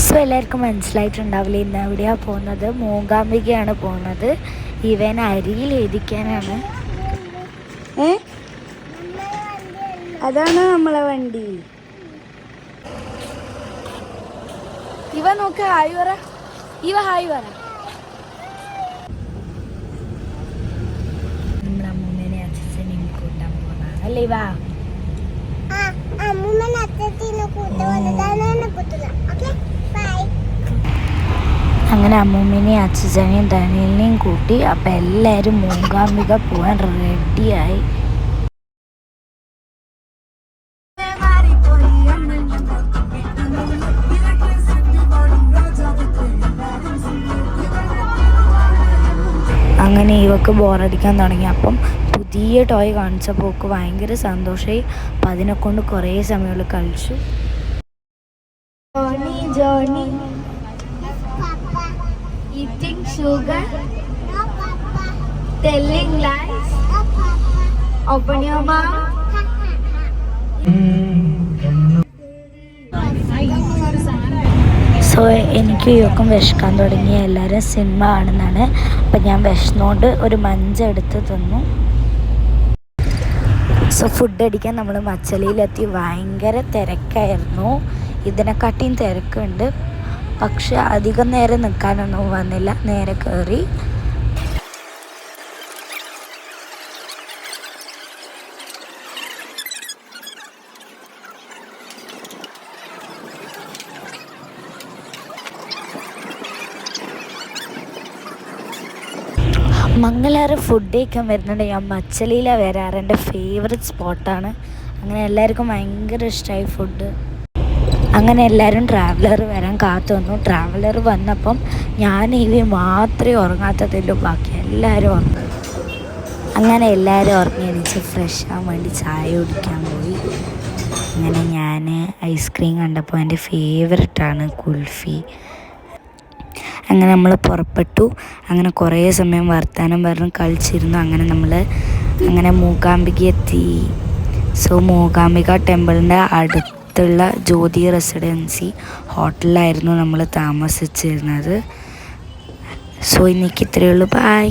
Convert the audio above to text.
So എല്ലാവർക്കും മനസ്സിലായിട്ടുണ്ടാവില്ല ഇന്ന് എവിടെയാണ് പോകുന്നത്. മൂകാംബികയാണ് പോകുന്നത്. ഇവൻ അരിയിൽ എഴുതിക്കാനാണ്. അതാണ് നമ്മളെ വണ്ടി. ഇവ നോക്ക്, ഹായ് പറ. ഇവ ഹായ് പറ. നമ്മുടെ അമ്മൂമ്മേനെ അച്ഛനെയും കൂട്ടാൻ പോകുന്നതാണ് അല്ലേ ഇവ? അങ്ങനെ അമ്മൂമ്മേനെയും അച്ഛനെയും ഡാനിയലിനെയും കൂട്ടി അപ്പം എല്ലാവരും മൂകാംബിക പോകാൻ റെഡിയായി. അങ്ങനെ ഇവക്ക് ബോറടിക്കാൻ തുടങ്ങി. അപ്പം പുതിയ ടോയ് കാണിച്ചപ്പോൾ ഒക്കെ ഭയങ്കര സന്തോഷമായി. അപ്പം അതിനെക്കൊണ്ട് കുറേ സമയങ്ങൾ കളിച്ചു. Johnny eating sugar, no papa, telling lies, no papa, open your mouth. So എനിക്ക് യൊക്കെ വിശക്കാൻ തുടങ്ങി. എല്ലാവരും സിനിമ കാണുന്നതാണ്. അപ്പം ഞാൻ വിശന്നുകൊണ്ട് ഒരു മഞ്ച എടുത്ത് തന്നു. സോ ഫുഡ് അടിക്കാൻ നമ്മൾ മച്ചലിയിലെത്തി. ഭയങ്കര തിരക്കായിരുന്നു. ഇതിനെക്കാട്ടിയും തിരക്കുണ്ട്. പക്ഷെ അധികം നേരം നിൽക്കാനൊന്നും വന്നില്ല. നേരെ കയറി. മംഗലാറ് ഫുഡ് കഴിക്കാൻ വരുന്നുണ്ട്. ഞാൻ മച്ചലിയിലാണ് വരാറ്. എൻ്റെ ഫേവററ്റ് സ്പോട്ടാണ്. അങ്ങനെ എല്ലാവർക്കും ഭയങ്കര ഇഷ്ടമായി ഫുഡ്. അങ്ങനെ എല്ലാവരും ട്രാവലർ വരാൻ കാത്തു വന്നു. ട്രാവലർ വന്നപ്പം ഞാൻ ഇവ മാത്രമേ ഉറങ്ങാത്തതില്ലോ, ബാക്കി എല്ലാവരും ഉറങ്ങി. അങ്ങനെ എല്ലാവരും ഉറങ്ങി എണീച്ച് ഫ്രഷ് ആവാൻ വേണ്ടി ചായ കുടിക്കാൻ പോയി. അങ്ങനെ ഞാൻ ഐസ്ക്രീം കണ്ടപ്പോൾ എൻ്റെ ഫേവററ്റാണ് കുൽഫി. അങ്ങനെ നമ്മൾ പുറപ്പെട്ടു. അങ്ങനെ കുറേ സമയം വർത്താനം പറഞ്ഞ് കളിച്ചിരുന്നു. അങ്ങനെ മൂകാംബിക എത്തി. സോ മൂകാംബിക ടെമ്പിളിൻ്റെ അടുത്തുള്ള ജ്യോതി റെസിഡൻസി ഹോട്ടലിലായിരുന്നു നമ്മൾ താമസിച്ചിരുന്നത്. സോ ഇന്നേക്ക് ഇത്രയേ ഉള്ളൂ. ബൈ.